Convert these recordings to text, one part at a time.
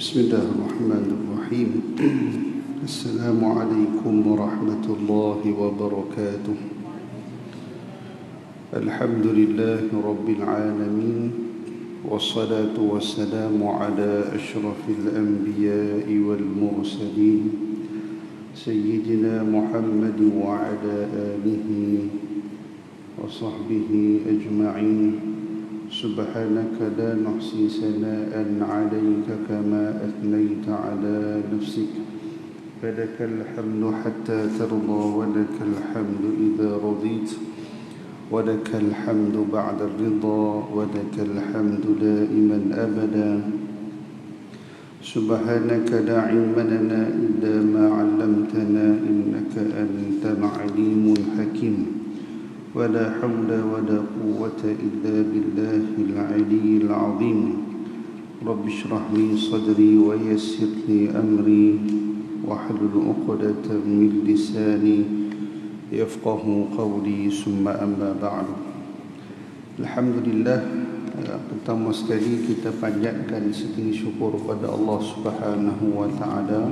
Bismillahirrahmanirrahim. Assalamualaikum warahmatullahi wabarakatuh. Alhamdulillahi rabbil alamin. Wassalatu wassalamu ala ashrafil anbiya'i wal mursalin Sayyidina Muhammad wa ala alihi wa sahbihi ajma'in. سبحانك لا نحصي ثناء عليك كما أثنيت على نفسك فلك الحمد حتى ترضى ولك الحمد إذا رضيت ولك الحمد بعد الرضا ولك الحمد دائما أبدا سبحانك لا علم لنا إلا ما علمتنا إنك أنت العليم الحكيم ولا حول ولا قوة إلا بالله العلي العظيم رب اشرح لي صدري ويسر لي أمري واحلل عقدة من لساني يفقه قولي ثم أما بعد. Alhamdulillah, pertama sekali kita panjatkan setinggi syukur kepada Allah Subhanahu wa taala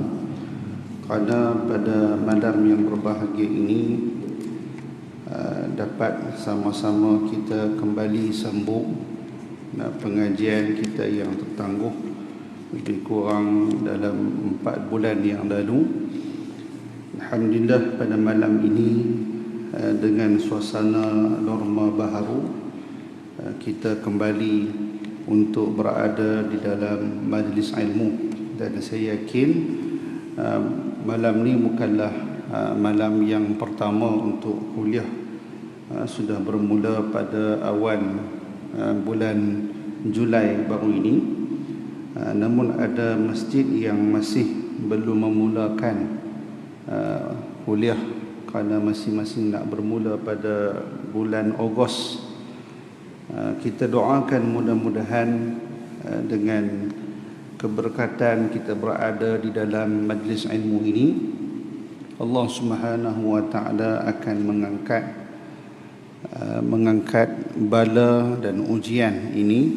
kerana pada malam yang berbahagia ini dapat sama-sama kita kembali sambung pengajian kita yang tertangguh lebih kurang dalam 4 bulan yang lalu. Alhamdulillah, pada malam ini dengan suasana norma baharu kita kembali untuk berada di dalam majlis ilmu, dan saya yakin malam ni bukanlah malam yang pertama untuk kuliah. Sudah bermula pada awal bulan Julai baru ini, namun ada masjid yang masih belum memulakan kuliah kerana masing-masing nak bermula pada bulan Ogos. Kita doakan mudah-mudahan dengan keberkatan kita berada di dalam majlis ilmu ini, Allah Subhanahu wa taala akan mengangkat bala dan ujian ini,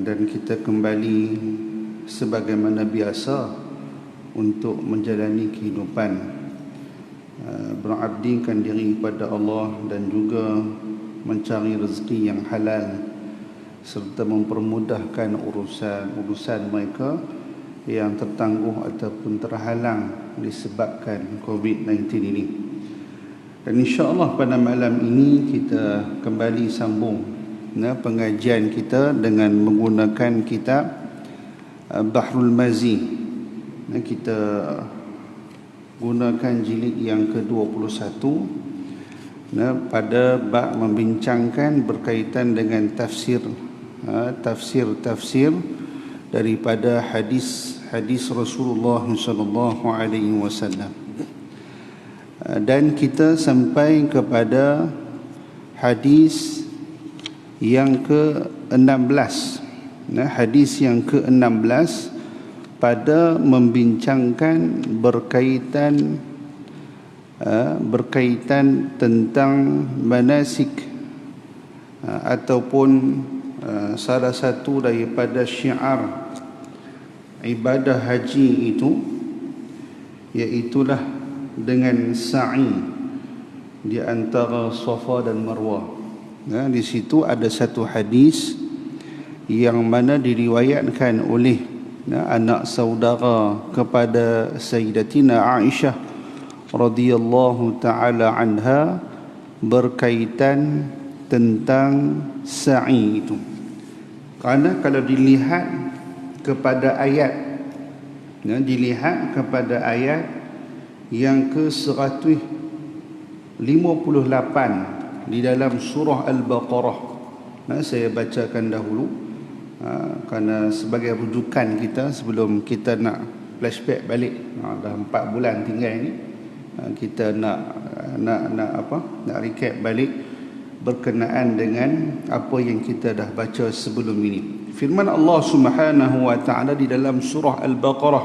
dan kita kembali sebagaimana biasa untuk menjalani kehidupan, berabdikan diri kepada Allah dan juga mencari rezeki yang halal serta mempermudahkan urusan mereka yang tertangguh ataupun terhalang disebabkan COVID-19 ini. Dan insya-Allah pada malam ini kita kembali sambung pengajian kita dengan menggunakan kitab Bahrul Mazi. Kita gunakan jilid yang ke-21 pada bab membincangkan berkaitan dengan tafsir daripada hadis Rasulullah sallallahu alaihi wasallam. Dan kita sampai kepada hadis yang ke-16. Hadis yang ke-16 pada membincangkan berkaitan tentang manasik ataupun salah satu daripada syiar ibadah haji itu, iaitulah dengan sa'i di antara Safa dan Marwah. Di situ ada satu hadis yang mana diriwayatkan oleh anak saudara kepada Sayyidatina Aisyah radhiyallahu taala anha berkaitan tentang sa'i itu. Kerana kalau dilihat kepada ayat yang ke-158 di dalam surah Al-Baqarah. Saya bacakan dahulu kerana sebagai rujukan kita sebelum kita nak flashback balik. Dah 4 bulan tinggal ni, kita nak recap balik berkenaan dengan apa yang kita dah baca sebelum ini. Firman Allah Subhanahu wa taala di dalam surah Al-Baqarah,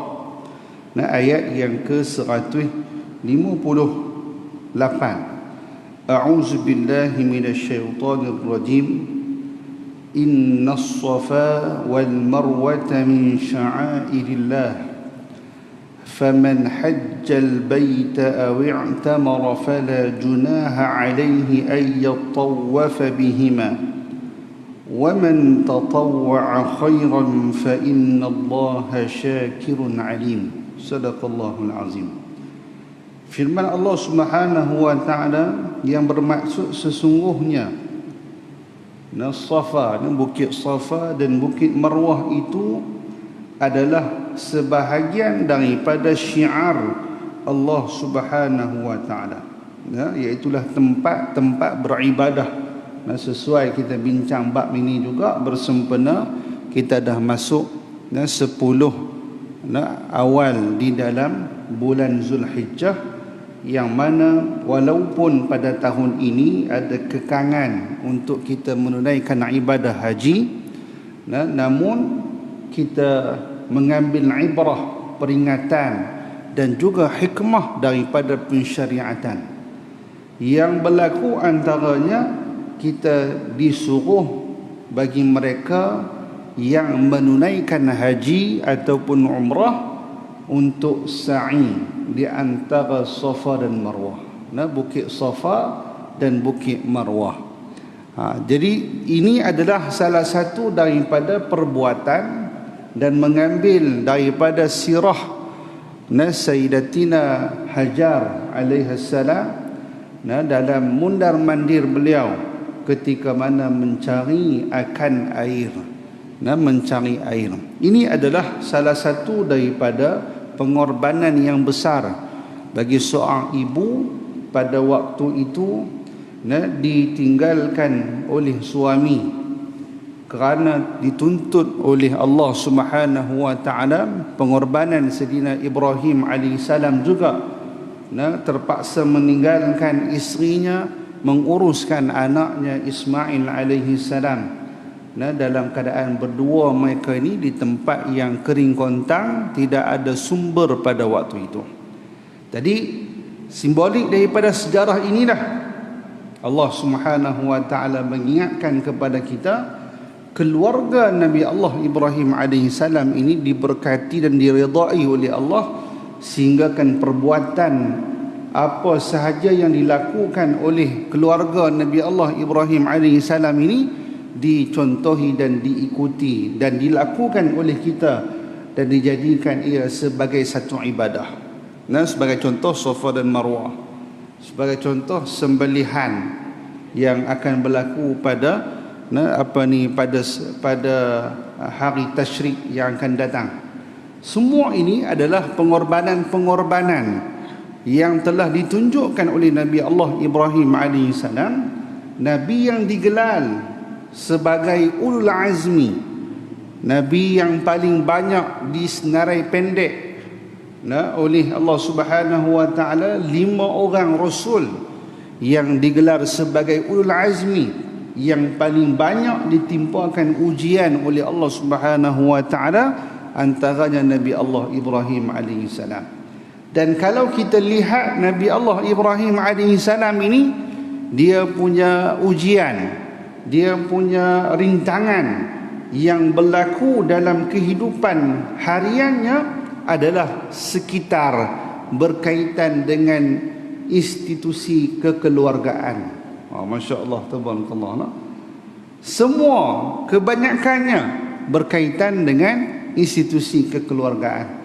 ayat yang ke-158. A'udzu billahi minasyaitonir rajim. Innas safa wal marwata min sya'airillah. فمن حج البيت أو اعتمر فلا جناح عليه أن يطوف بهما ومن تطوع خيرا فإن الله شاكر عليم. صدق الله العظيم. Firman Allah Subhanahu wa taala yang bermaksud sesungguhnya Safa, Bukit Safa dan Bukit Marwah itu adalah sebahagian daripada syiar Allah Subhanahu wa taala, iaitulah tempat-tempat beribadah. Sesuai kita bincang bab ini juga bersempena kita dah masuk 10 awal di dalam bulan Zulhijjah, yang mana walaupun pada tahun ini ada kekangan untuk kita menunaikan ibadah haji, namun kita mengambil ibrah, peringatan dan juga hikmah daripada pensyariatan yang berlaku. Antaranya kita disuruh bagi mereka yang menunaikan haji ataupun umrah untuk sa'i di antara Safa dan Marwah, Bukit Safa dan Bukit Marwah. Jadi ini adalah salah satu daripada perbuatan dan mengambil daripada sirah Sayyidatina Hajar alaihissalam dalam mundar mandir beliau ketika mana mencari akan air, mencari air. Ini adalah salah satu daripada pengorbanan yang besar bagi seorang ibu pada waktu itu, ditinggalkan oleh suami kerana dituntut oleh Allah Subhanahu wa taala. Pengorbanan Sayyidina Ibrahim alaihissalam juga terpaksa meninggalkan isterinya, menguruskan anaknya Ismail alaihissalam. Dalam keadaan berdua mereka ini di tempat yang kering kontang, tidak ada sumber pada waktu itu. Jadi simbolik daripada sejarah inilah Allah Subhanahu wa taala mengingatkan kepada kita, keluarga Nabi Allah Ibrahim alaihissalam ini diberkati dan diridai oleh Allah, sehinggakan perbuatan apa sahaja yang dilakukan oleh keluarga Nabi Allah Ibrahim alaihissalam ini dicontohi dan diikuti dan dilakukan oleh kita dan dijadikan ia sebagai satu ibadah. Sebagai contoh Safa dan Marwah, sebagai contoh sembelihan yang akan berlaku pada pada hari tasyrik yang akan datang. Semua ini adalah pengorbanan-pengorbanan yang telah ditunjukkan oleh Nabi Allah Ibrahim alaihissalam, Nabi yang digelar sebagai ulul azmi, Nabi yang paling banyak disenarai pendek oleh Allah Subhanahu wa taala. 5 orang rasul yang digelar sebagai ulul azmi, yang paling banyak ditimpakan ujian oleh Allah Subhanahu wa taala, antaranya Nabi Allah Ibrahim alaihissalam. Dan kalau kita lihat Nabi Allah Ibrahim alaihissalam ini, dia punya ujian, dia punya rintangan yang berlaku dalam kehidupan hariannya adalah sekitar berkaitan dengan institusi kekeluargaan. Masya Allah, tabarakallah. Semua kebanyakannya berkaitan dengan institusi kekeluargaan.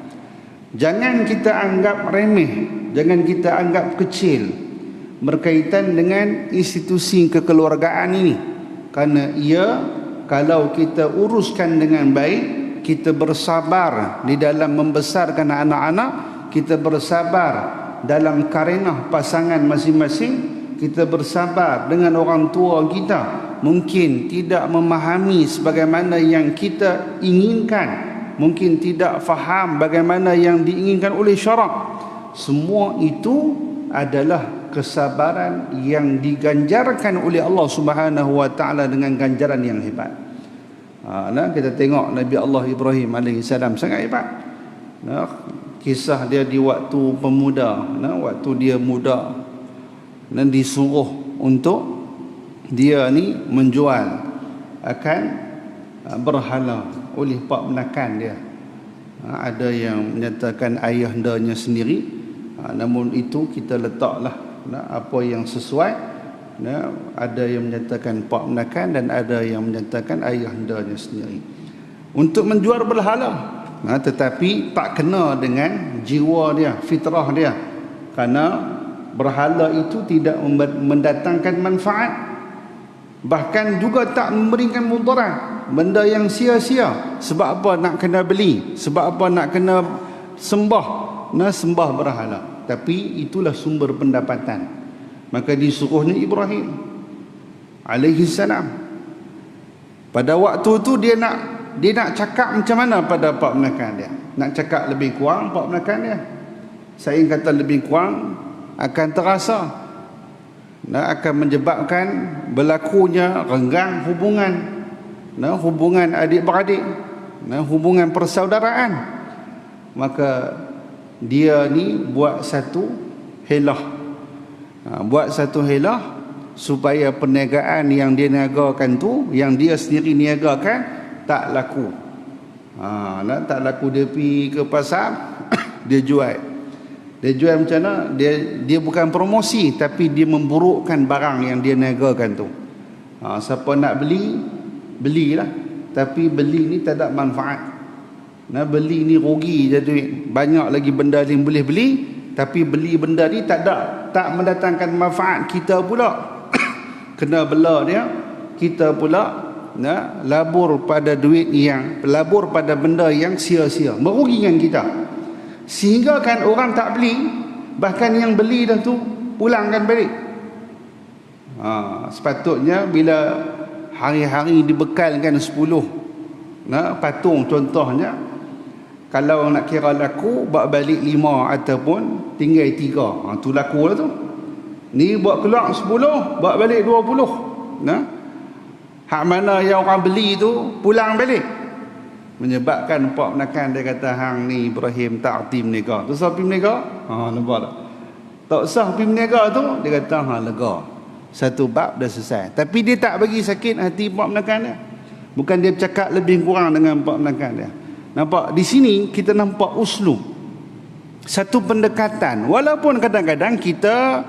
Jangan kita anggap remeh, jangan kita anggap kecil berkaitan dengan institusi kekeluargaan ini, kerana ia kalau kita uruskan dengan baik, kita bersabar di dalam membesarkan anak-anak, kita bersabar dalam karenah pasangan masing-masing. Kita bersabar dengan orang tua kita, mungkin tidak memahami sebagaimana yang kita inginkan, mungkin tidak faham bagaimana yang diinginkan oleh syarak. Semua itu adalah kesabaran yang diganjarkan oleh Allah Subhanahu wa taala dengan ganjaran yang hebat. Kita tengok Nabi Allah Ibrahim AS sangat hebat. Kisah dia di waktu pemuda, waktu dia muda, dan disuruh untuk dia ni menjual akan berhala oleh pak menakan dia. Ada yang menyatakan ayahandanya sendiri, namun itu kita letaklah apa yang sesuai. Ada yang menyatakan pak menakan dan ada yang menyatakan ayahandanya sendiri untuk menjual berhala. Tetapi tak kena dengan jiwa dia, fitrah dia, kerana berhala itu tidak mendatangkan manfaat, bahkan juga tak memberikan mudarat, benda yang sia-sia. Sebab apa nak kena beli? Sebab apa nak kena sembah? Sembah berhala. Tapi itulah sumber pendapatan. Maka disuruhnya Ibrahim alaihi salam. Pada waktu tu dia nak cakap macam mana pada pak menakan dia? Nak cakap lebih kurang pak menakan dia, saya kata lebih kurang akan terasa, akan menyebabkan berlakunya renggang hubungan adik-beradik, hubungan persaudaraan. Maka dia ni buat satu helah, supaya perniagaan yang dia niagakan tu, yang dia sendiri niagakan, tak laku. Tak laku, dia pergi ke pasar dia jual. Dia jual macam mana? Dia bukan promosi, tapi dia memburukkan barang yang dia niagakan tu. Siapa nak beli, belilah. Tapi beli ni tak ada manfaat. Beli ni rugi je duit. Banyak lagi benda yang boleh beli, tapi beli benda ni tak mendatangkan manfaat. Kita pula kena bela dia. Kita pula labur pada labur pada benda yang sia-sia, merugikan kita. Sehingga kan orang tak beli, bahkan yang beli dah tu pulangkan balik. Sepatutnya bila hari-hari dibekalkan 10 patung contohnya, kalau nak kira laku, buat balik 5 ataupun tinggal 3, tu laku lah tu. Ni buat keluar 10, buat balik 20. Hak mana yang orang beli tu pulang balik. Menyebabkan pak menakan dia kata, hang ni Ibrahim tak arti meniaga. Tu sah pergi meniaga? Nampak tak? Tak sah pergi meniaga tu, dia kata lega. Satu bab dah selesai. Tapi dia tak bagi sakit hati pak menakan dia. Bukan dia bercakap lebih kurang dengan pak menakan dia. Nampak? Di sini kita nampak uslub, satu pendekatan. Walaupun kadang-kadang kita,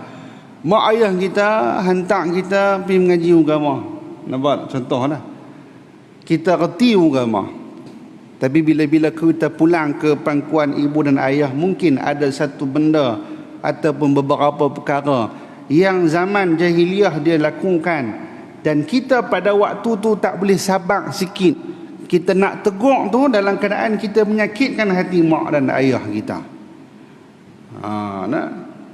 mak ayah kita hantar kita pergi mengaji agama. Nampak? Contohlah, kita reti agama, tapi bila-bila kita pulang ke pangkuan ibu dan ayah, mungkin ada satu benda ataupun beberapa perkara yang zaman jahiliah dia lakukan, dan kita pada waktu tu tak boleh sabar sikit. Kita nak tegur tu dalam keadaan kita menyakitkan hati mak dan ayah kita.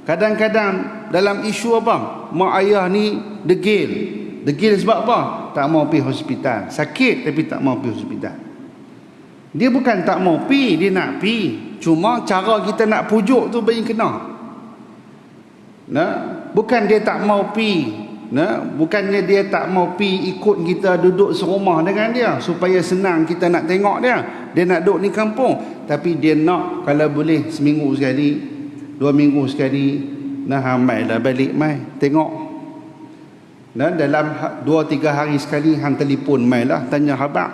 Kadang-kadang dalam isu apa, mak ayah ni degil sebab apa? Tak mau pergi hospital. Sakit tapi tak mau pergi hospital. Dia bukan tak mau pi, dia nak pi. Cuma cara kita nak pujuk tu bayi kena. Bukan dia tak mau pi. Bukannya dia tak mau pi ikut kita duduk serumah dengan dia supaya senang kita nak tengok dia. Dia nak duduk di kampung. Tapi dia nak kalau boleh seminggu sekali, 2 minggu sekali, mai lah balik mai tengok. Dalam 2-3 hari sekali hang telefon mai lah tanya khabar.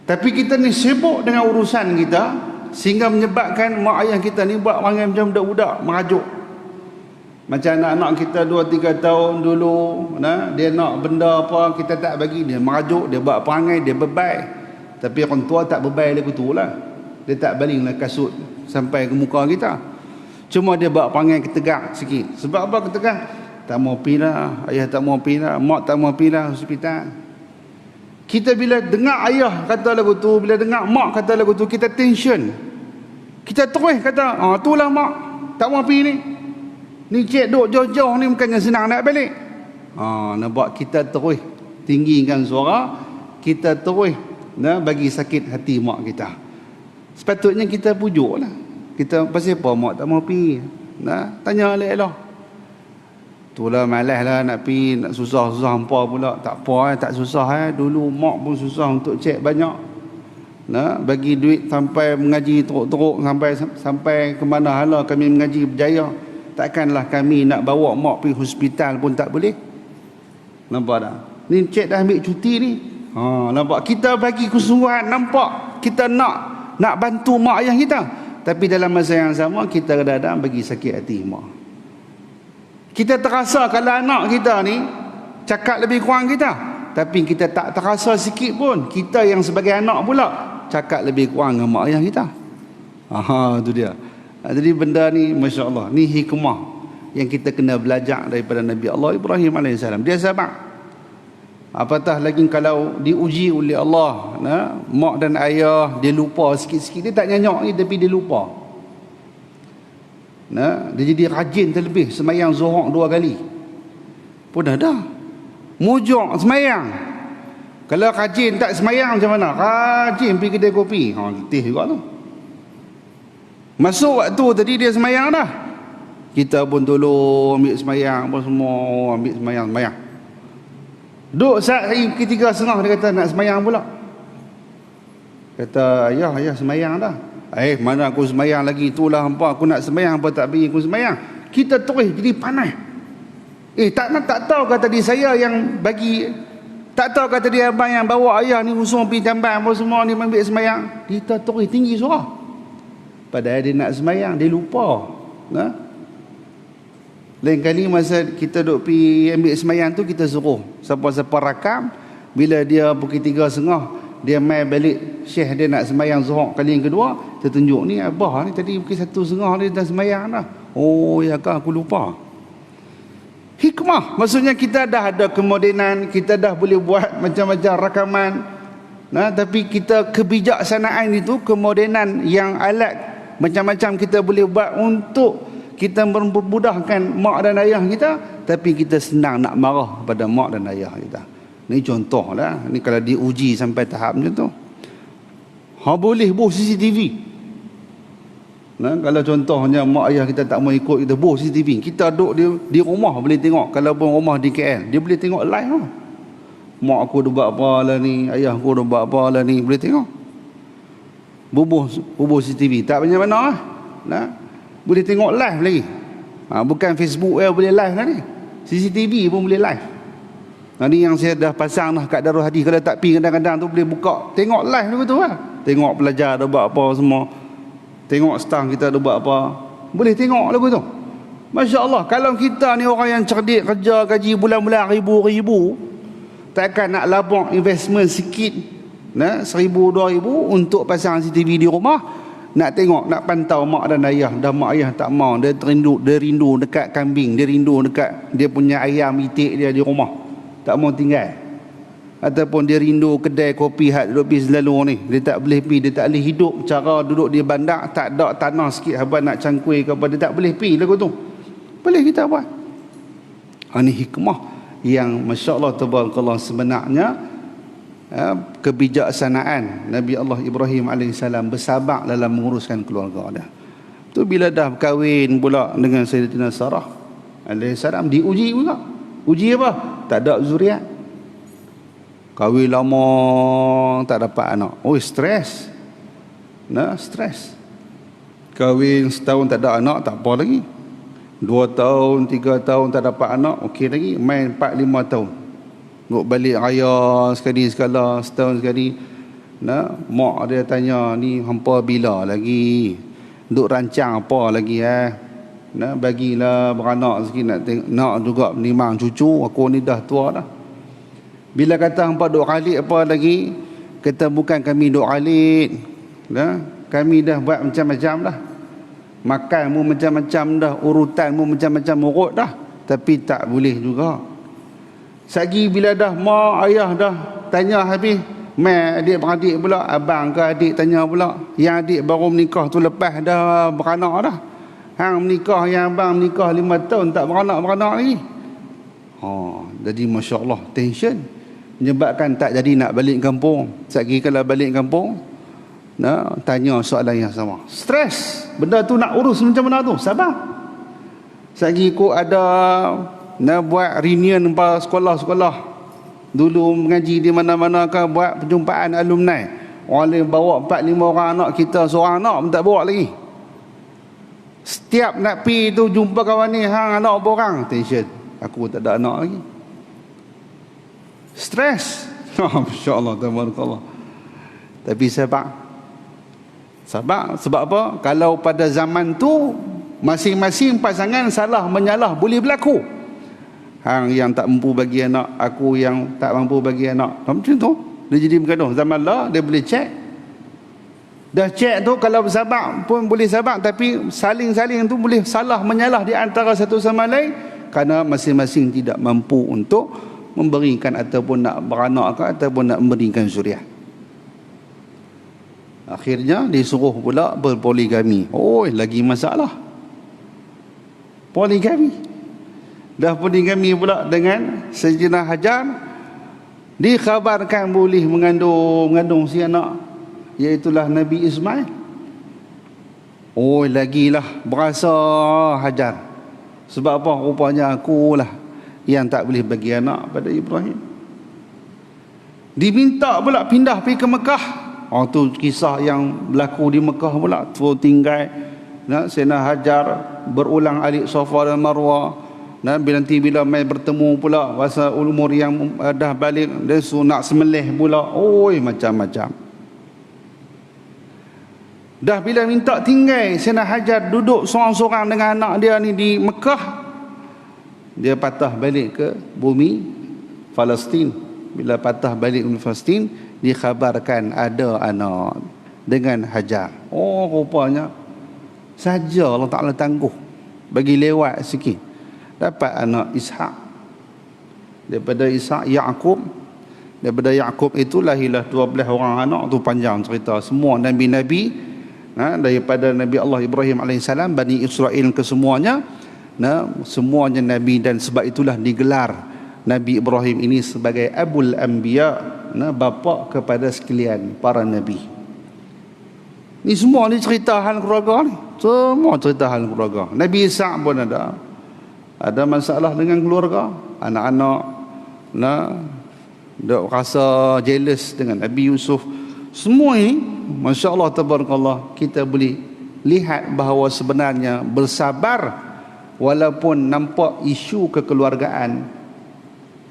Tapi kita ni sibuk dengan urusan kita, sehingga menyebabkan mak ayah kita ni buat perangai macam budak-budak, merajuk. Macam anak-anak kita 2-3 tahun dulu, dia nak benda apa, kita tak bagi, dia merajuk, dia buat perangai, dia bebai. Tapi orang tua tak bebai lagu tu lah. Dia tak balinglah kasut sampai ke muka kita. Cuma dia buat perangai ketegak sikit. Sebab apa ketegak? Tak mau pergi lah, ayah tak mau pergi lah, mak tak mau pergi lah hospital. Kita bila dengar ayah kata lagu tu, bila dengar mak kata lagu tu, kita tension. Kita terus kata, itulah mak. tak mau pergi ni. Ni cik duk jauh-jauh ni bukannya senang nak balik. Nampak kita terus tinggikan suara, kita terus bagi sakit hati mak kita. Sepatutnya kita pujuklah. Kita pasal apa mak tak mau pergi? Tanya elok-elok. Itulah malas lah nak pergi, nak susah-susah hampa pula. Tak apa tak susah Dulu mak pun susah untuk cek banyak. Bagi duit sampai mengaji teruk-teruk sampai ke mana hala kami mengaji berjaya. Takkanlah kami nak bawa mak pergi hospital pun tak boleh. Nampak tak? Ni cik dah ambil cuti ni. Nampak kita bagi kesungguhan, nampak kita nak bantu mak ayah kita. Tapi dalam masa yang sama kita kadang-kadang bagi sakit hati mak. Kita terasa kalau anak kita ni cakap lebih kurang kita, tapi kita tak terasa sikit pun kita yang sebagai anak pula cakap lebih kurang dengan mak ayah kita. Itu dia. Jadi benda ni Masya Allah, ni hikmah yang kita kena belajar daripada Nabi Allah Ibrahim AS. Dia sabar. Apatah lagi kalau diuji oleh Allah, mak dan ayah dia lupa sikit-sikit, dia tak nyanyak ni tapi dia lupa. Dia jadi rajin terlebih, semayang zuhur 2 kali pun ada. Mujur semayang. Kalau rajin tak semayang macam mana? Rajin pergi kedai kopi, letih juga tu. Masuk waktu tadi dia semayang dah, kita pun tolong ambil semayang pun semua, ambil semayang. Duk saat hari ketiga setengah dia kata nak semayang pula. Kata ayah semayang dah. Mana aku semayang lagi, itulah hampa aku nak semayang, apa tak bagi aku semayang. Kita terus jadi panas. Tak tahu kata dia saya yang bagi, tak tahu kata dia abang yang bawa ayah ni usung pergi tambang apa semua ni ambil semayang. Kita terus tinggi suara. Padahal dia nak semayang, dia lupa. Lain kali masa kita duk pergi ambil semayang tu, kita suruh siapa-siapa rakam, bila dia pukul 3.30 dia mai balik, syekh dia nak semayang zuhur kali yang kedua, kita tunjuk ni abah ni tadi pukul 1.30 dia dah semayang dah. Ya kan, aku lupa. Hikmah, maksudnya kita dah ada kemodenan, kita dah boleh buat macam-macam rakaman. Tapi kita kebijaksanaan itu, kemodenan yang alat macam-macam kita boleh buat untuk kita memudahkan mak dan ayah kita, tapi kita senang nak marah pada mak dan ayah kita. Ni contoh lah. Ni kalau diuji sampai tahap macam tu, boleh boh CCTV. Kalau contohnya mak ayah kita tak mau ikut, kita boh CCTV. Kita duduk di rumah boleh tengok. Kalau pun rumah di KL, dia boleh tengok live lah. Mak aku dah buat apa lah ni, ayah aku dah buat apa lah ni, boleh tengok. Bubuh CCTV tak banyak mana lah. Boleh tengok live lagi. Bukan Facebook boleh live lah ni, CCTV pun boleh live. Ni yang saya dah pasang dah kat Darul Hadis. Kalau tak pergi kadang-kadang tu boleh buka, tengok live dulu tu lah. Tengok pelajar dah buat apa semua, tengok staff kita dah buat apa, boleh tengok lagu tu. Masya Allah. Kalau kita ni orang yang cerdik, kerja gaji bulan-bulan ribu-ribu, takkan nak labur investment sikit 1,000-2,000 untuk pasang CCTV di rumah, nak tengok, nak pantau mak dan ayah. Dah mak ayah tak mau, dia rindu dekat kambing, dia rindu dekat dia punya ayam itik dia di rumah, tak mau tinggal. Ataupun dia rindu kedai kopi hak duduk pergi selalu ni, dia tak boleh pergi, dia tak boleh hidup cara duduk di bandar, tak ada tanah sikit habis nak cangkui ke apa, dia tak boleh pergi lagu tu. Boleh kita buat. Ini hikmah yang Masya Allah tabarakallah, sebenarnya kebijaksanaan Nabi Allah Ibrahim AS bersabar dalam menguruskan keluarga dia. Tu bila dah berkahwin pula dengan Sayyidatina Sarah AS, diuji pula. Uji apa? Tak ada zuriat. Kahwin lama tak dapat anak. Stres. Stres. Kahwin setahun tak ada anak, tak apa lagi. 2 tahun, 3 tahun tak dapat anak, okey lagi. Main 4-5 tahun. Nak balik raya sekali sekala, setahun sekali. Mak dia tanya, ni hampa bila lagi? Duk rancang apa lagi bagilah beranak sikit, nak juga menimang cucu, aku ni dah tua dah. Bila kata hampa duk khalid apa lagi? Kata bukan kami duk khalid. Kami dah buat macam-macam dah. Makanmu macam-macam dah, urutanmu macam-macam urut dah. Tapi tak boleh juga. Sagi bila dah mak ayah dah tanya habis, mai adik-beradik pula, abang ke adik tanya pula, yang adik baru menikah tu lepas dah beranak dah. Hang menikah, yang abang menikah 5 tahun tak beranak-beranak lagi. Jadi Masya Allah, tension menyebabkan tak jadi nak balik kampung. Sekali kalau balik kampung, tanya soalan yang sama. Stres. Benda tu nak urus macam mana tu? Sabar. Sekali kau ada nak buat reunion sekolah-sekolah. Dulu mengaji di mana-mana kan, buat perjumpaan alumni. Orang lain bawa 4-5 orang anak, kita seorang anak pun tak bawa lagi. Setiap nak pergi tu jumpa kawan ni, hang anak berapa orang? Tension. Aku tak ada anak lagi. Stres. Masya Allah, tabarakallah. Tapi sabar. Sebab apa? Kalau pada zaman tu masing-masing pasangan salah menyalah boleh berlaku. Hang yang tak mampu bagi anak, aku yang tak mampu bagi anak. Macam tu. Dia jadi bergaduh. Zaman lah dia boleh cek. Dah cek tu kalau bersabar pun boleh sabar, tapi saling-saling tu boleh salah menyalah di antara satu sama lain kerana masing-masing tidak mampu untuk memberikan ataupun nak beranak ke ataupun nak memberikan zuriat. Akhirnya disuruh pula berpoligami. Lagi masalah. Poligami. Dah poligami pula dengan Sayyidina Hajar, dikhabarkan boleh mengandung si anak, iaitulah Nabi Ismail. Lagilah berasa Hajar. Sebab apa? Rupanya akulah yang tak boleh bagi anak pada Ibrahim. Diminta pula pindah pergi ke Mekah. Tu kisah yang berlaku di Mekah pula. Tu tinggal Sayyidina Hajar berulang alik Safa dan Marwah. Bila mai bertemu pula masa umur yang dah balik, dia nak semelih pula. Macam-macam. Dah bila minta tinggal Sayyidina Hajar duduk seorang-seorang dengan anak dia ni di Mekah, dia patah balik ke bumi Palestin. Bila patah balik ke Palestin, dikhabarkan ada anak dengan Hajar. Rupanya saja Allah Ta'ala tangguh bagi lewat sikit, dapat anak Ishak. Daripada Ishak Ya'qub. Daripada Ya'qub itu lahirlah 12 orang anak. Tu panjang cerita. Semua nabi-nabi, daripada Nabi Allah Ibrahim AS, Bani Israel kesemuanya, semuanya nabi. Dan sebab itulah digelar Nabi Ibrahim ini sebagai Abul Anbiya, bapa kepada sekalian para nabi. Ni semua ni cerita hal keluarga ni. Semua cerita hal keluarga. Nabi Isa pun ada masalah dengan keluarga. Anak-anak dia rasa jealous dengan Nabi Yusuf. Semua ini Masya Allah tabarakallah, kita boleh lihat bahawa sebenarnya bersabar walaupun nampak isu kekeluargaan,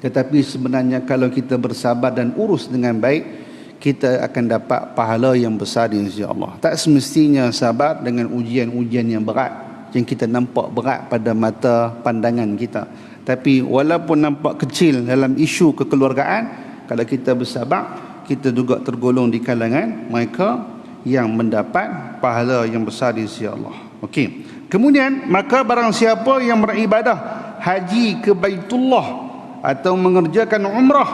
tetapi sebenarnya kalau kita bersabar dan urus dengan baik, kita akan dapat pahala yang besar insya-Allah. Tak semestinya sabar dengan ujian-ujian yang berat yang kita nampak berat pada mata pandangan kita. Tapi walaupun nampak kecil dalam isu kekeluargaan, kalau kita bersabar, kita juga tergolong di kalangan mereka yang mendapat pahala yang besar insya-Allah. Okey. Kemudian maka barang siapa yang beribadah haji ke Baitullah atau mengerjakan umrah,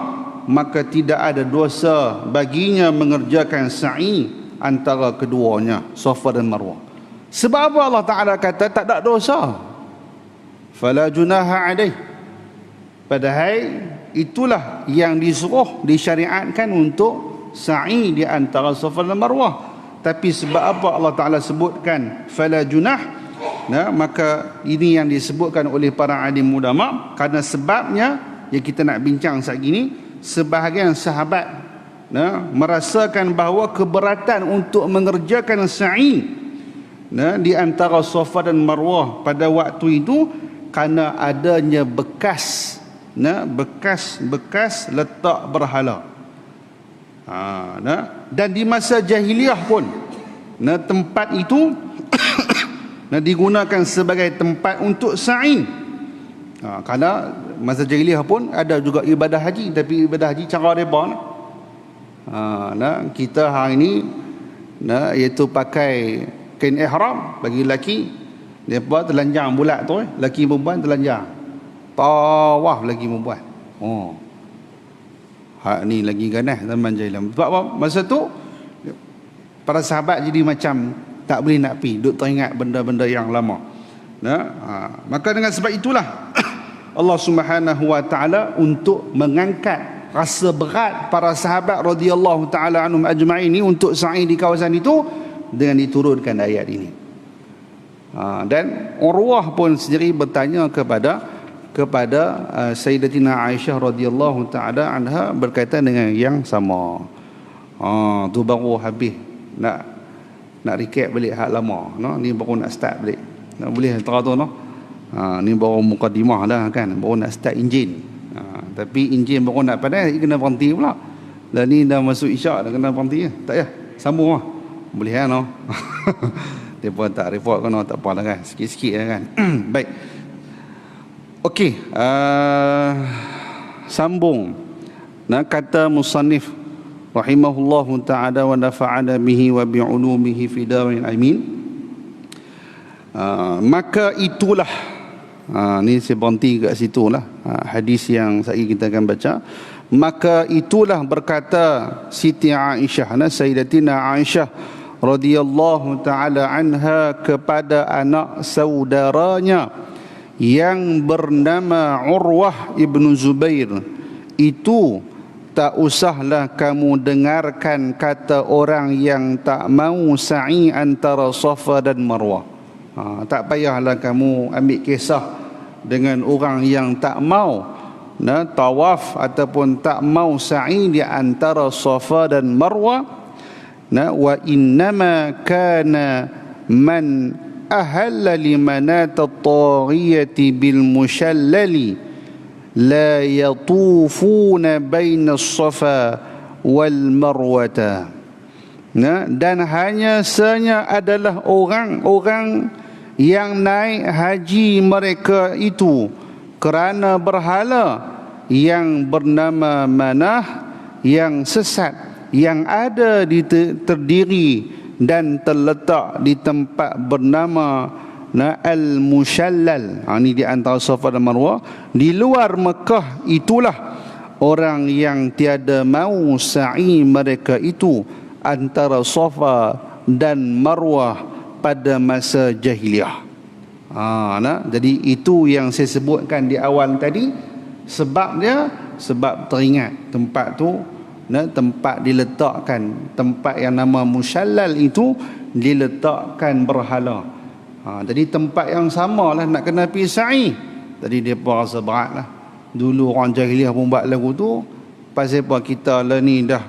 maka tidak ada dosa baginya mengerjakan sa'i antara keduanya, Safa dan Marwah. Sebab apa Allah Ta'ala kata tak ada dosa? Fala junaha alaih. Padahal itulah yang disuruh, disyariatkan untuk sa'i di antara Safa dan Marwah. Tapi sebab apa Allah Ta'ala sebutkan fala junah? Maka ini yang disebutkan oleh para alim ulama, kerana sebabnya yang kita nak bincang saat ini, sebahagian sahabat merasakan bahawa keberatan untuk mengerjakan sa'i di antara Safa dan Marwah pada waktu itu kerana adanya bekas letak berhala. Dan di masa jahiliah pun tempat itu digunakan sebagai tempat untuk sa'i. Kerana masa jahiliah pun ada juga ibadah haji, tapi ibadah haji cara mereka kita hari ini iaitu pakai kain ihram bagi lelaki, mereka telanjang bulat tu, lelaki perempuan telanjang tawaf lagi perempuan. Hak ni lagi ganas zaman jahiliah. Sebab apa? Masa tu para sahabat jadi macam tak boleh nak pergi, duk teringat benda-benda yang lama. Maka dengan sebab itulah Allah Subhanahu wa taala untuk mengangkat rasa berat para sahabat radhiyallahu taala anhum ajma'in ini untuk sa'i di kawasan itu dengan diturunkan ayat ini. Dan Urwah pun sendiri bertanya kepada Sayyidatina Aisyah radhiyallahu taala anha berkaitan dengan yang sama. Tu baru habis nak recap balik hak lama, ni baru nak start balik. Boleh teratur ni baru mukadimah lah kan, baru nak start enjin. Tapi enjin baru nak panas kena berhenti pula. Dah ni dah masuk isyak dah kena berhenti tak ya? Sambung lah. Boleh kan dia pun tak report kan, tak apa lah kan, sikit-sikit lah kan. Baik. Okey, sambung. Kata musannif rahimahullahu ta'ala wa nafa'ana bihi wa bi'ulumihi fi darin amin. Maka itulah, ni saya berhenti kat situ lah, hadis yang kita akan baca. Maka itulah berkata Siti Aisyah, Sayyidatina Aisyah radhiyallahu ta'ala anha kepada anak saudaranya yang bernama Urwah ibn Zubair, itu tak usahlah kamu dengarkan kata orang yang tak mau sa'i antara Safa dan Marwah. Tak payahlah kamu ambil kisah dengan orang yang tak mau tawaf ataupun tak mau sa'i di antara Safa dan Marwah. Wa innama kana man ahalla limanat at-taghiyati bil mushallali la yatufuna baina as-safa wal marwata. Dan hanya saja adalah orang-orang yang naik haji mereka itu kerana berhala yang bernama Manah yang sesat, yang ada terdiri dan terletak di tempat bernama Al-Mushallal. Ini di antara Safa dan Marwah. Di luar Mekah itulah orang yang tiada mau sa'i mereka itu antara Safa dan Marwah pada masa jahiliyah. Jadi itu yang saya sebutkan di awal tadi. Sebab teringat tempat tu, tempat diletakkan, tempat yang nama Mushallal itu diletakkan berhala. Jadi tempat yang sama lah nak kena pergi sa'i. Tadi dia pun rasa berat lah. Dulu orang jahiliah pun buat lagu tu. Pasal apa kita lah ni dah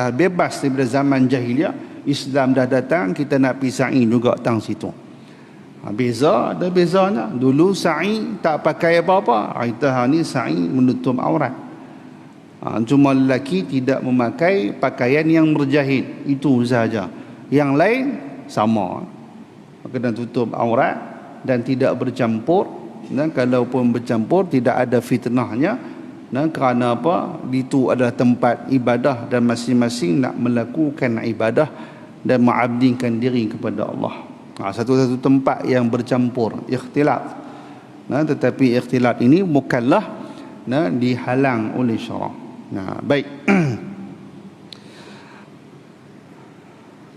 bebas daripada zaman jahiliah, Islam dah datang, kita nak pergi sa'i juga tang situ. Beza, ada bezanya. Dulu sa'i tak pakai apa-apa. Kita ni sa'i menutup aurat. Cuma lelaki tidak memakai pakaian yang berjahit, itu sahaja. Yang lain sama, kena tutup aurat dan tidak bercampur. Dan kalaupun bercampur tidak ada fitnahnya. Kerana apa? Itu adalah tempat ibadah dan masing-masing nak melakukan ibadah dan mengabdikan diri kepada Allah. Satu-satu tempat yang bercampur, ikhtilat. Tetapi ikhtilat ini bukanlah dihalang oleh syarak. Baik.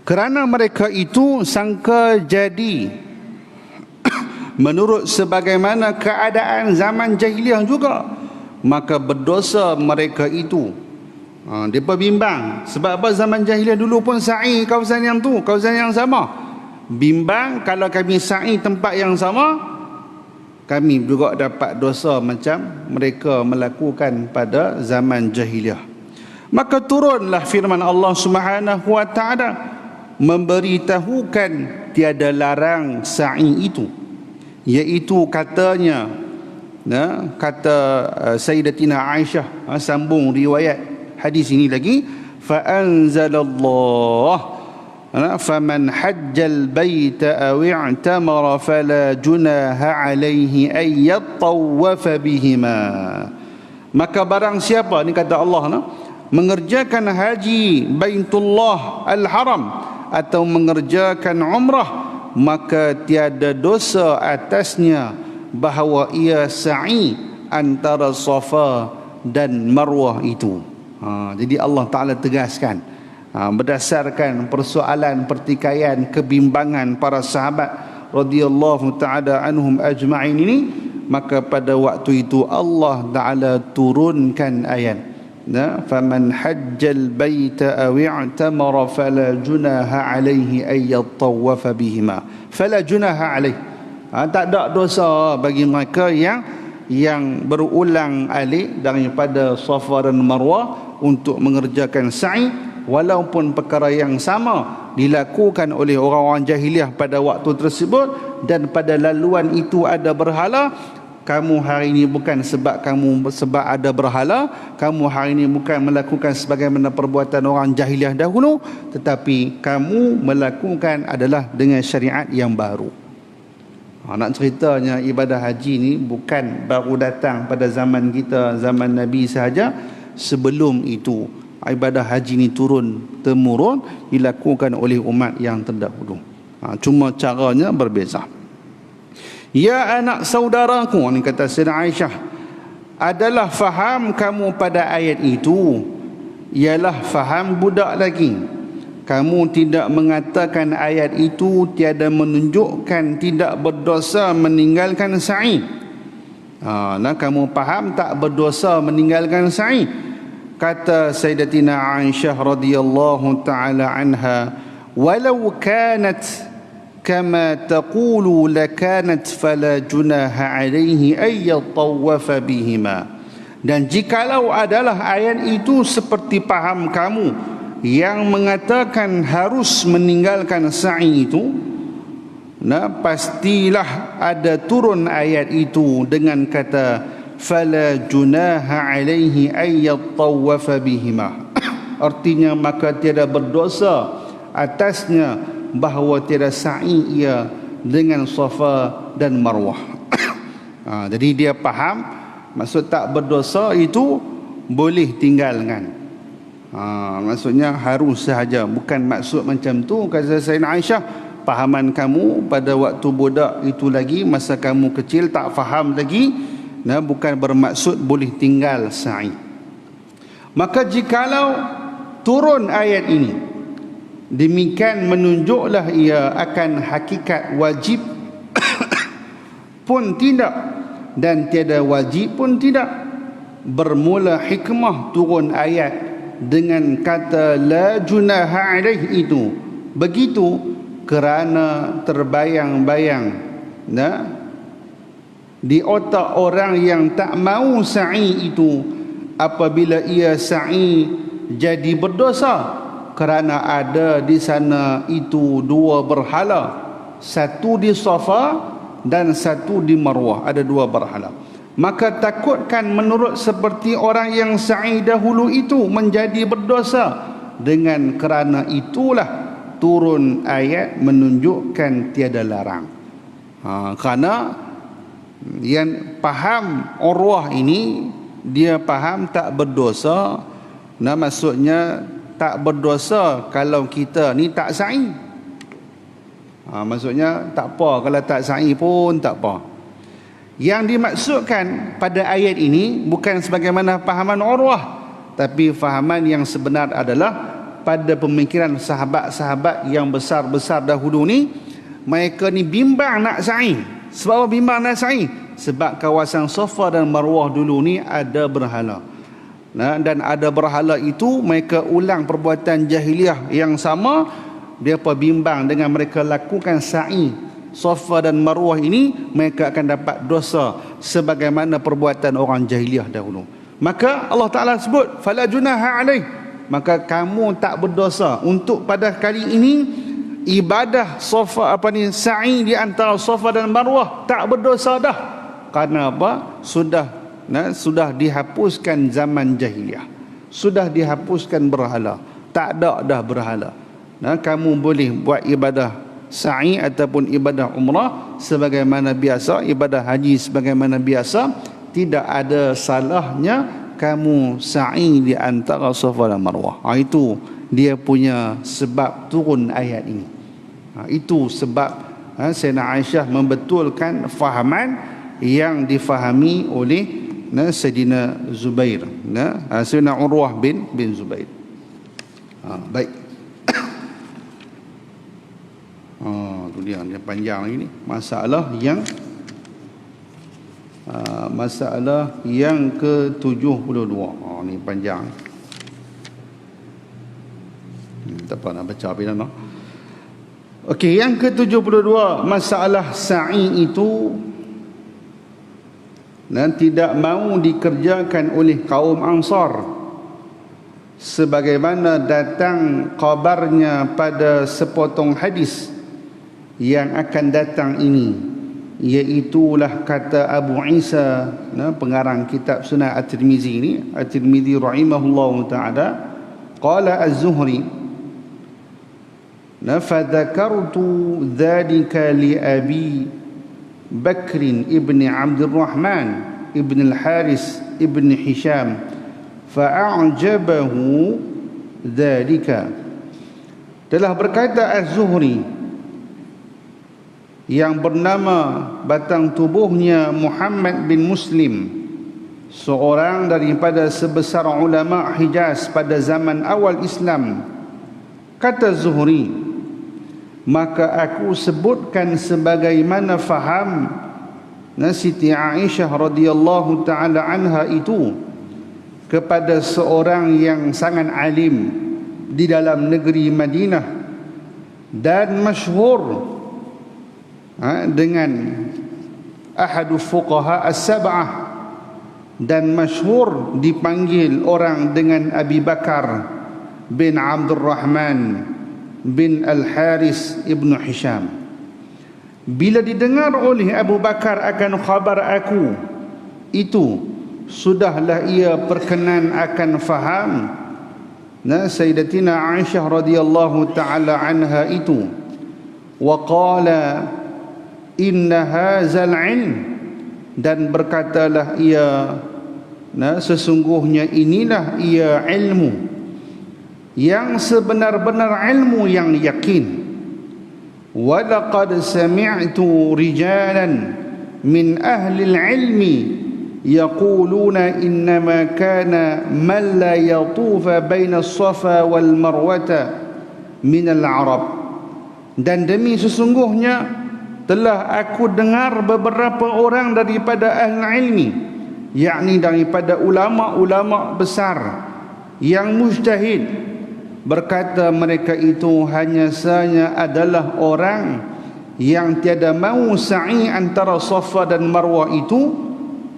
Kerana mereka itu sangka jadi menurut sebagaimana keadaan zaman jahiliah juga, maka berdosa mereka itu. Mereka bimbang. Sebab apa? Zaman jahiliah dulu pun sa'i kawasan yang tu, kawasan yang sama. Bimbang kalau kami sa'i tempat yang sama, kami juga dapat dosa macam mereka melakukan pada zaman jahiliah. Maka turunlah firman Allah Subhanahu wa ta'ala memberitahukan tiada larang sa'i itu, iaitu katanya, kata Sayyidatina Aisyah, sambung riwayat hadis ini lagi, fa anzalallah faman hajjal baita aw i'tamara fala junaha alaihi ay yattawafa bihima. Maka barang siapa, ni kata Allah, mengerjakan haji Baitullah Al-Haram atau mengerjakan umrah, maka tiada dosa atasnya bahawa ia sa'i antara Safa dan Marwah itu. Jadi Allah Ta'ala tegaskan, berdasarkan persoalan pertikaian kebimbangan para sahabat radhiyallahu ta'ala anhum ajma'in ini, maka pada waktu itu Allah Ta'ala turunkan ayat, faman hajjal baita aw i'tamara fala junaha alaihi ay yattawafa bihima, fala junaha alaihi, tak ada dosa bagi mereka yang berulang alik daripada Safa dan Marwah untuk mengerjakan sa'i, walaupun perkara yang sama dilakukan oleh orang-orang jahiliah pada waktu tersebut, dan pada laluan itu ada berhala. Kamu hari ini bukan sebab ada berhala, kamu hari ini bukan melakukan sebagaimana perbuatan orang jahiliah dahulu, tetapi kamu melakukan adalah dengan syariat yang baru. Nak ceritanya ibadah haji ni bukan baru datang pada zaman kita, zaman Nabi sahaja. Sebelum itu ibadah haji ni turun temurun dilakukan oleh umat yang terdahulu. Cuma caranya berbeza. Ya anak saudaraku, ni kata Sayyidah Aisyah, adalah faham kamu pada ayat itu ialah faham budak lagi. Kamu tidak mengatakan ayat itu tiada menunjukkan tidak berdosa meninggalkan sa'i. Kamu faham tak berdosa meninggalkan sa'i. Kata Sayyidatina Aisyah radhiyallahu ta'ala anha, walau kanat kama taqulu lakanat fala junaha alaihi ay yatawafa bihima. Dan jikalau adalah ayat itu seperti paham kamu yang mengatakan harus meninggalkan sa'i itu, pastilah ada turun ayat itu dengan kata fala junaha alaihi ay yatawafa bihima. Artinya maka tiada berdosa atasnya bahawa tiada sa'i ia dengan Safa dan Marwah. Jadi dia faham maksud tak berdosa itu boleh tinggalkan. Maksudnya harus sahaja, bukan maksud macam tu. Kata Sayyidina Aisyah, pahaman kamu pada waktu budak itu lagi, masa kamu kecil tak faham lagi, bukan bermaksud boleh tinggal sa'i. Maka jikalau turun ayat ini, demikian menunjuklah ia akan hakikat wajib pun tidak, dan tiada wajib pun tidak. Bermula hikmah turun ayat dengan kata la junaha alaih itu begitu kerana terbayang-bayang di otak orang yang tak mau sa'i itu, apabila ia sa'i jadi berdosa kerana ada di sana itu dua berhala, satu di Safa dan satu di Marwah, ada dua berhala. Maka takutkan menurut seperti orang yang sa'i dahulu itu menjadi berdosa. Dengan kerana itulah turun ayat menunjukkan tiada larang. Kerana yang faham Urwah ini, dia faham tak berdosa. Maksudnya tak berdosa kalau kita ni tak sa'i. Maksudnya tak apa kalau tak sa'i pun tak apa. Yang dimaksudkan pada ayat ini bukan sebagaimana fahaman Urwah, tapi fahaman yang sebenar adalah pada pemikiran sahabat-sahabat yang besar-besar dahulu ni. Mereka ni bimbang nak sa'i. Sebab apa bimbang nak sa'i? Sebab kawasan Safa dan Marwah dulu ni ada berhala. Dan ada berhala itu mereka ulang perbuatan jahiliah yang sama. Dia bimbang dengan mereka lakukan sa'i Safa dan Marwah ini, mereka akan dapat dosa sebagaimana perbuatan orang jahiliah dahulu. Maka Allah Ta'ala sebut fala junaha alaih, maka kamu tak berdosa. Untuk pada kali ini ibadah Safa sa'i di antara Safa dan Marwah tak berdosa dah. Karena apa? Sudah dihapuskan zaman jahiliah, sudah dihapuskan berhala, tak ada dah berhala. Kamu boleh buat ibadah sa'i ataupun ibadah umrah sebagaimana biasa, ibadah haji sebagaimana biasa. Tidak ada salahnya kamu sa'i di antara Safa dan Marwah. Itu dia punya sebab turun ayat ini. Itu sebab Sayyidina Aisyah membetulkan fahaman yang difahami oleh Sayyidina Zubair, Sayyidina Urwah bin Zubair. Baik. Tu dia yang panjang lagi ni. Masalah yang ke-72. Ni panjang. Tak apa nak baca bila nak. Okey, yang ke-72, masalah sa'i itu tidak mahu dikerjakan oleh kaum Ansar, sebagaimana datang kabarnya pada sepotong hadis yang akan datang ini, iaitulah kata Abu Isa, pengarang kitab Sunan At-Tirmizi ini, At-Tirmizi rahimahullahu ta'ala, qala Az-Zuhri, فذكرت ذلك لأبي بكر ابن عبد الرحمن ابن الحارث ابن هشام فأعجبه ذلك. Telah berkata Az-Zuhri, yang bernama batang tubuhnya Muhammad bin Muslim, seorang daripada sebesar ulama Hijaz pada zaman awal Islam, kata Zuhri, maka aku sebutkan sebagaimana faham Siti Aisyah radhiyallahu taala anha itu kepada seorang yang sangat alim di dalam negeri Madinah dan masyhur dengan ahadu fuqaha as-sab'ah, dan masyhur dipanggil orang dengan Abi Bakar bin Abdurrahman bin Al-Haris ibn Hisham. Bila didengar oleh Abu Bakar akan khabar aku itu, sudahlah ia perkenan akan faham Sayyidatina Aisyah radhiyallahu ta'ala anha itu. Wa qala inna hazal ilm, dan berkatalah ia, sesungguhnya inilah ia ilmu yang sebenar-benar ilmu yang yakin. Wa laqad sami'tu rijalan min ahli al-ilmi yaquluna innama kana man la yatufa baina as-safa wal marwata min al-arab. Dan demi sesungguhnya telah aku dengar beberapa orang daripada ahli ilmi, yakni daripada ulama-ulama besar yang mujtahid, berkata mereka itu hanya saja adalah orang yang tiada mahu sa'i antara Safa dan Marwah itu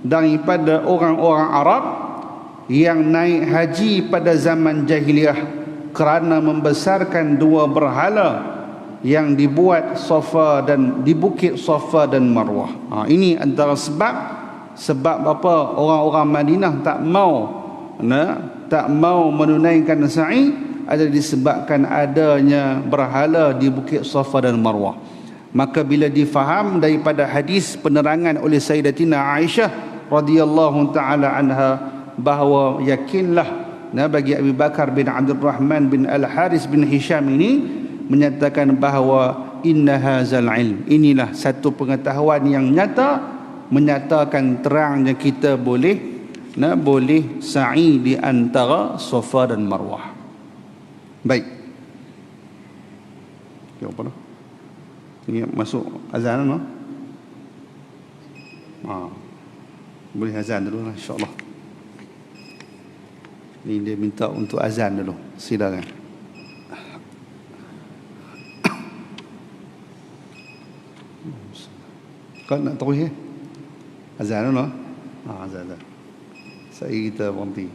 daripada orang-orang Arab yang naik haji pada zaman jahiliyah kerana membesarkan dua berhala yang dibuat Safa dan di bukit Safa dan Marwah. Ini antara sebab apa orang-orang Madinah tak mau menunaikan sa'i, adalah disebabkan adanya berhala di bukit Safa dan Marwah. Maka bila difaham daripada hadis penerangan oleh Sayyidatina Aisyah radhiyallahu taala anha bahawa yakinlah bagi Abu Bakar bin Abdul Rahman bin Al-Haris bin Hisham ini menyatakan bahawa inna hazal ilm, inilah satu pengetahuan yang nyata, menyatakan terangnya kita boleh sa'i di antara Safa dan Marwah. Baik. Okay, apa dah? Ini masuk azan no? Boleh azan dulu lah, insya-Allah. Ini dia minta untuk azan dulu. Silakan. Kau nak tahu ya? Azan dulu. Azan. Saya kita berhenti.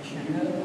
أشهد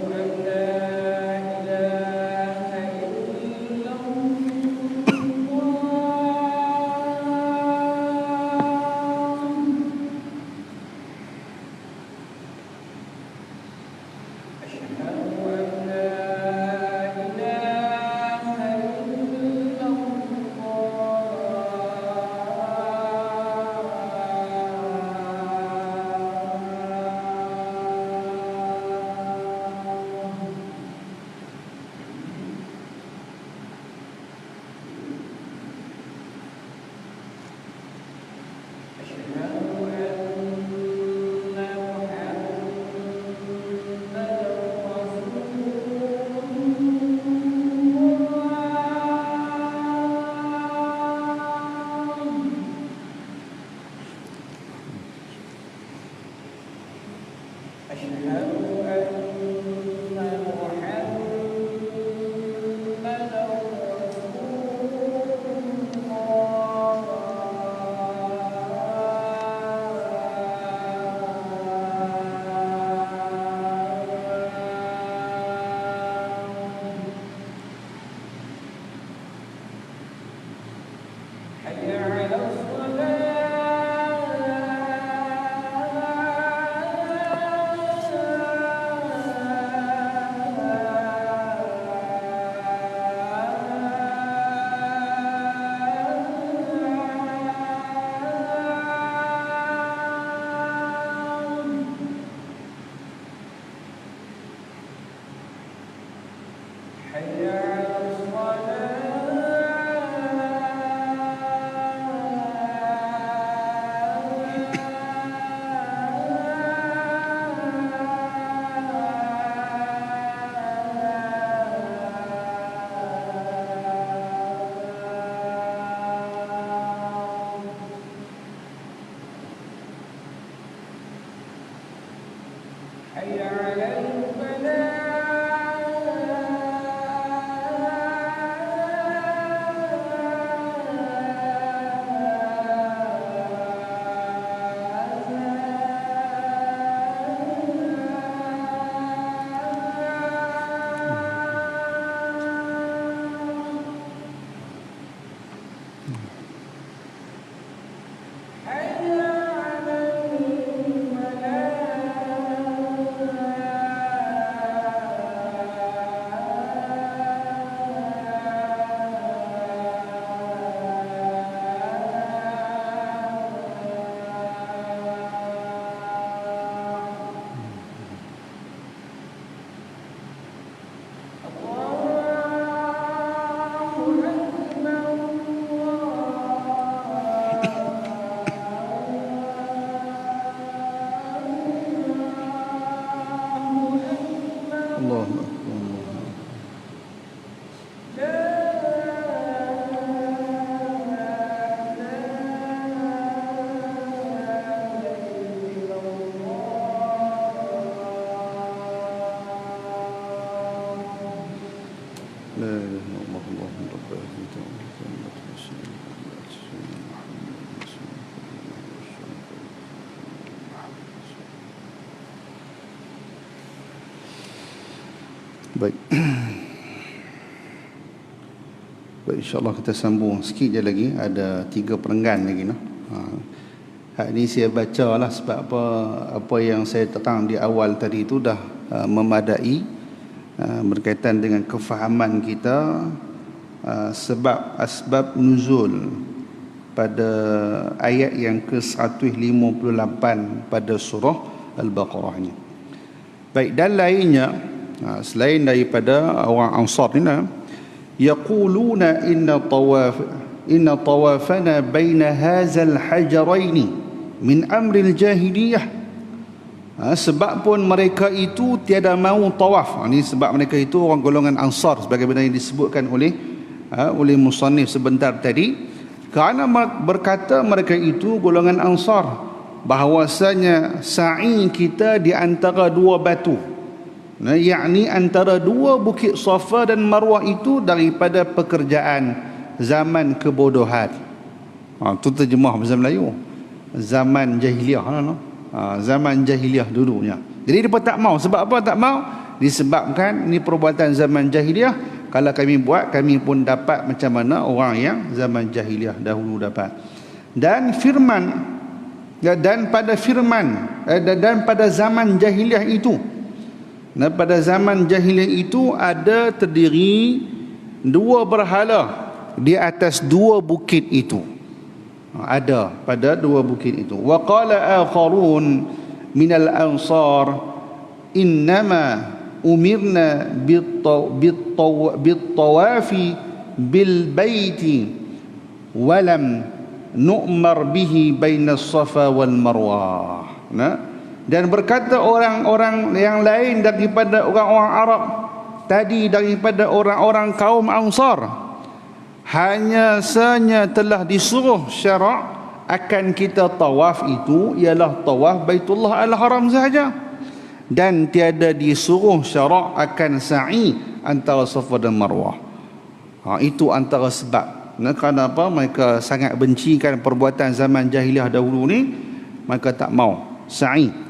Baik. Baik, insyaAllah kita sambung sikit je lagi. Ada 3 perenggan lagi. Hak ni saya baca lah sebab apa yang saya terang di awal tadi itu dah memadai berkaitan dengan kefahaman kita sebab asbab nuzul pada ayat yang ke-158 pada surah Al-Baqarah ini. Baik, dan lainnya selain daripada orang Ansar ni, yaquluna inna tawafana baina hadzal hajaraini min amril jahiliyah. Sebab pun mereka itu tiada mahu tawaf. Ini sebab mereka itu orang golongan Ansar sebagaimana yang disebutkan oleh musannif sebentar tadi. Kerana berkata mereka itu golongan Ansar bahawasanya sa'i kita di antara 2 batu, yakni antara 2 bukit Safa dan Marwah itu daripada pekerjaan zaman kebodohan. Itu terjemah bahasa Melayu, zaman jahiliah. Zaman jahiliah dulunya. Jadi mereka tak mau. Sebab apa tak mau? Disebabkan ini perbuatan zaman jahiliah. Kalau kami buat, kami pun dapat macam mana orang yang zaman jahiliah dahulu dapat. Dan pada zaman jahiliah itu, pada zaman jahiliah itu ada terdiri 2 berhala di atas 2 bukit itu. Ada pada 2 bukit itu. Wa qala akharun minal ansar innama umirna bit-tawafi bil baiti walam nu'mar bihi bainas safa wal marwah. Dan berkata orang-orang yang lain daripada orang-orang Arab tadi, daripada orang-orang kaum Ansar, hanya saja telah disuruh syarak akan kita tawaf itu ialah tawaf Baitullah Al-Haram sahaja, dan tiada disuruh syarak akan sa'i antara Safa dan Marwah. Itu antara sebab. Kerana apa? Mereka sangat bencikan perbuatan zaman jahiliah dahulu ni, mereka tak mau sa'i.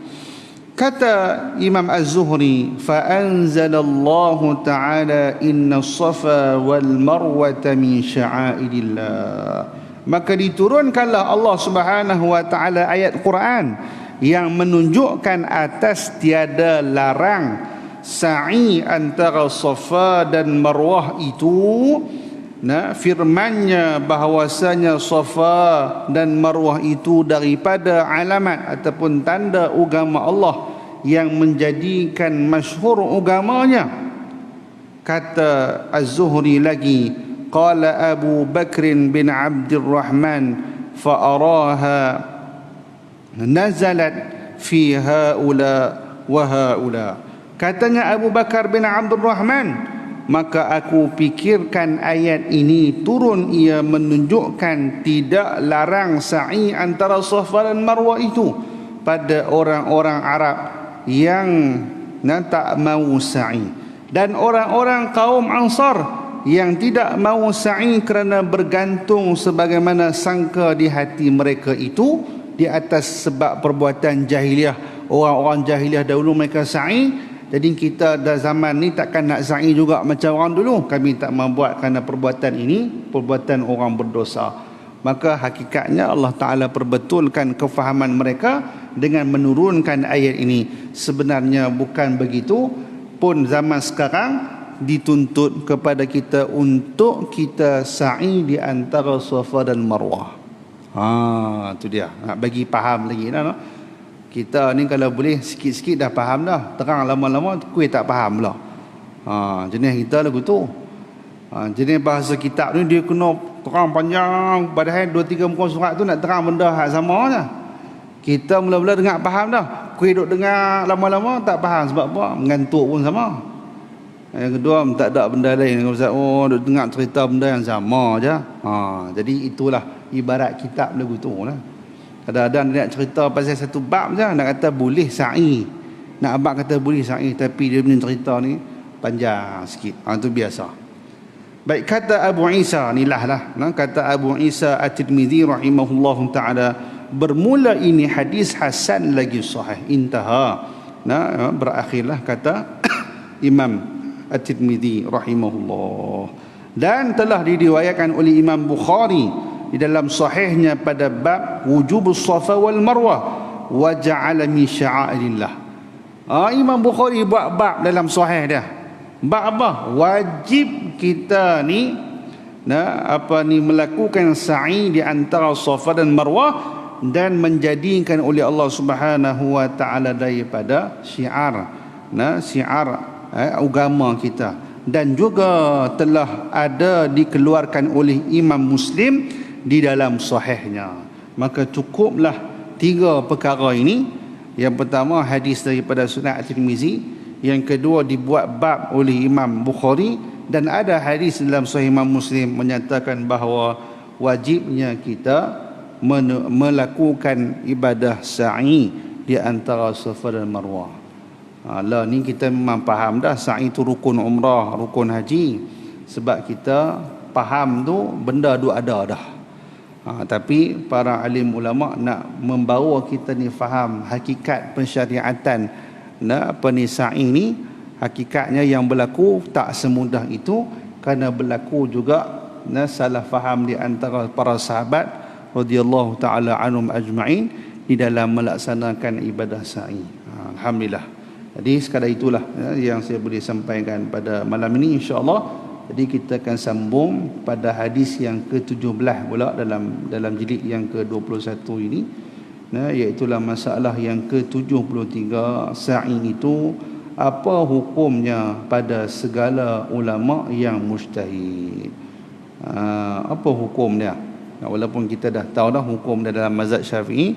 Kata Imam Az-Zuhri, fa anzalallahu ta'ala inna as-safa wal marwata min sya'airillah. Maka diturunkanlah Allah Subhanahu wa taala ayat Quran yang menunjukkan atas tiada larang sa'i antara Safa dan Marwah itu. Firmannya bahawasanya Safa dan Marwah itu daripada alamat ataupun tanda agama Allah yang menjadikan masyhur agamanya. kata Az-Zuhri lagi, qala Abu Bakr bin Abdurrahman fa araha nazalat fi haula wa haula. Katanya Abu Bakar bin Abdul Rahman, maka aku pikirkan ayat ini turun, ia menunjukkan tidak larang sa'i antara Safa dan Marwah itu pada orang-orang Arab yang tak mau sa'i, dan orang-orang kaum Ansar yang tidak mau sa'i kerana bergantung sebagaimana sangka di hati mereka itu di atas sebab perbuatan jahiliah. Orang-orang jahiliah dahulu mereka sa'i, jadi kita dah zaman ni takkan nak sa'i juga macam orang dulu. Kami tak membuat kerana perbuatan ini perbuatan orang berdosa. Maka hakikatnya Allah Ta'ala perbetulkan kefahaman mereka dengan menurunkan ayat ini. Sebenarnya bukan begitu pun, zaman sekarang dituntut kepada kita untuk kita sa'i di antara Safa dan Marwah. Tu dia. Nak bagi faham lagi dah. No? Kita ni kalau boleh sikit-sikit dah faham dah. Terang lama-lama kuih tak faham pula. Jenis kita lagu tu. Jenis bahasa kitab ni dia kena terang panjang, padahal 2-3 muka surat tu nak terang benda hak sama je. Kita mula-mula dengar faham dah. Kuih duk dengar lama-lama tak faham sebab apa? Mengantuk pun sama. Yang kedua tak ada benda lain. Duk dengar cerita benda yang sama je. Jadi itulah ibarat kitab lagu tu lah. Kadang-kadang dia nak cerita pasal satu bab je, nak kata boleh sa'i, nak abang kata boleh sa'i, tapi dia punya cerita ni panjang sikit. Itu biasa. Baik, kata Abu Isa ni lah kata Abu Isa At-Tirmidzi rahimahullahu ta'ala, bermula ini hadis hasan lagi sahih, intaha. Berakhirlah kata Imam At-Tirmidzi rahimahullah. Dan telah diriwayatkan oleh Imam Bukhari di dalam sahihnya pada bab wujubus Safa wal Marwah wa ja'ala min sya'airillah. Imam Bukhari buat bab dalam sahih dia. Bab apa? Wajib kita ni melakukan sa'i di antara Safa dan Marwah dan menjadikan oleh Allah Subhanahu wa taala daripada syiar agama kita, dan juga telah ada dikeluarkan oleh Imam Muslim di dalam sahihnya. Maka cukuplah 3 perkara ini. Yang pertama hadis daripada Sunan At-Tirmizi, yang kedua dibuat bab oleh Imam Bukhari, dan ada hadis dalam Sahih Imam Muslim menyatakan bahawa wajibnya kita melakukan ibadah sa'i di antara Safa dan Marwah. Lah ni kita memang faham dah sa'i itu rukun umrah, rukun haji, sebab kita faham tu benda tu ada dah. Tapi para alim ulama nak membawa kita ni faham hakikat pensyariatan sa'i ni, hakikatnya yang berlaku tak semudah itu, kerana berlaku juga salah faham di antara para sahabat radhiyallahu taala anhum ajma'in di dalam melaksanakan ibadah sa'i. Alhamdulillah. Jadi sekadar itulah yang saya boleh sampaikan pada malam ini, insya-Allah. Jadi kita akan sambung pada hadis yang ke-17 pula dalam jilid yang ke-21 ini, iaitu masalah yang ke-73, sa'i itu apa hukumnya pada segala ulama yang mujtahid. Apa hukum dia? Walaupun kita dah tahu dah hukum dia dalam mazhab Syafi'i,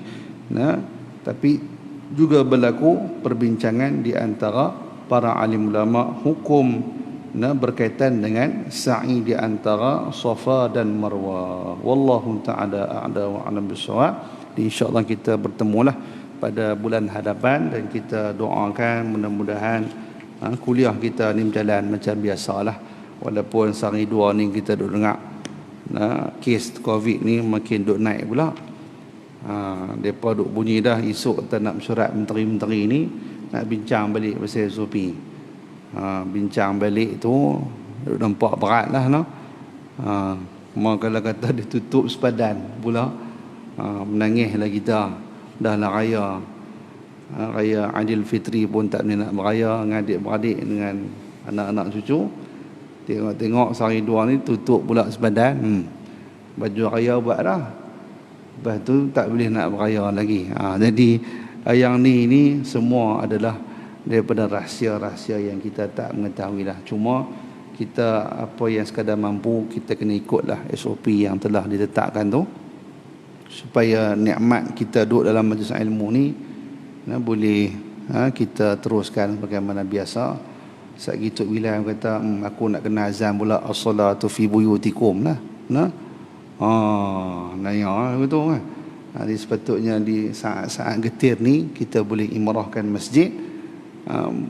tapi juga berlaku perbincangan di antara para alim ulama hukum berkaitan dengan sa'i di antara Safa dan Marwah. Wallahu ta'ala a'la wa a'lam bissawab. InsyaAllah kita bertemulah pada bulan hadapan, dan kita doakan mudah-mudahan kuliah kita ni berjalan macam biasalah. Walaupun sehari dua ni kita duk dengar kes COVID ni makin duk naik pula. Mereka duk bunyi dah esok kita nak mesyuarat menteri-menteri ni nak bincang balik pasal SOP. Bincang balik tu nampak berat lah kalau kata dia tutup sepadan pula, menangislah kita. Dah lah raya Aidil Fitri pun tak boleh nak beraya dengan adik-beradik, dengan anak-anak cucu. Tengok-tengok sehari dua ni tutup pula sepadan. Baju raya buat dah, lepas tu tak boleh nak beraya lagi. Jadi yang ni semua adalah daripada rahsia-rahsia yang kita tak mengetahui lah. Cuma kita apa yang sekadar mampu, kita kena ikutlah SOP yang telah diletakkan tu, supaya nikmat kita duduk dalam majlis ilmu ni boleh kita teruskan bagaimana biasa. Saat-gitu bila kata aku nak kena azan pula, as-salatu fi buyutikum lah. Naya betul kan. Jadi sepatutnya di saat-saat getir ni kita boleh imrahkan masjid.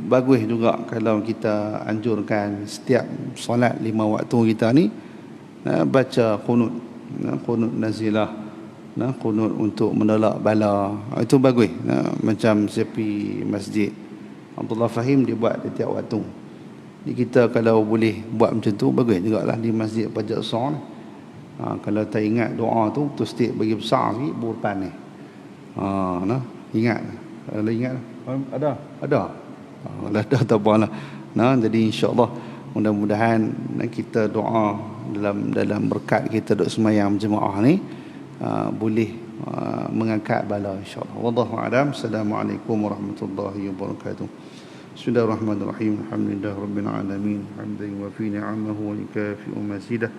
Bagus juga kalau kita anjurkan setiap solat 5 waktu kita ni baca qunut, qunut nazilah, qunut untuk menolak bala. Itu bagus. Macam seperti masjid Abdullah Fahim dia buat di tiap waktu. Jadi kita kalau boleh buat macam tu bagus jugalah di masjid Pajak Besar. Kalau tak ingat doa tu setiap bagi besar sikit berpan ni. Ingat. Kalau ingat ada. Ada tak apalah. Jadi insya-Allah mudah-mudahan kita doa dalam berkat kita duk semayang jemaah ni boleh mengangkat bala insya-Allah. Wallahu a'lam. Assalamualaikum warahmatullahi wabarakatuh. Bismillahirrahmanirrahim. Alhamdulillahirabbil alamin. Hamdan wa fi ni'amahu wa yukafi'u mazidah.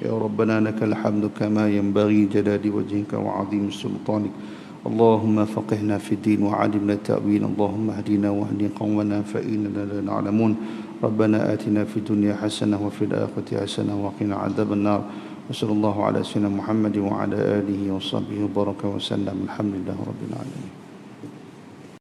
Ya Rabbana lakal hamdu kama yanbaghi jalali wajhika wa 'azimi sultanik. اللهم فقهنا في الدين وعلمنا التأويل اللهم اهدنا واهد قومنا فإننا لا نعلمون ربنا آتنا في الدنيا حسنة وفي الآخرة حسنة وقنا عذاب النار وصلى الله على سيدنا محمد وعلى آله وصحبه وبارك وسلم الحمد لله رب العالمين.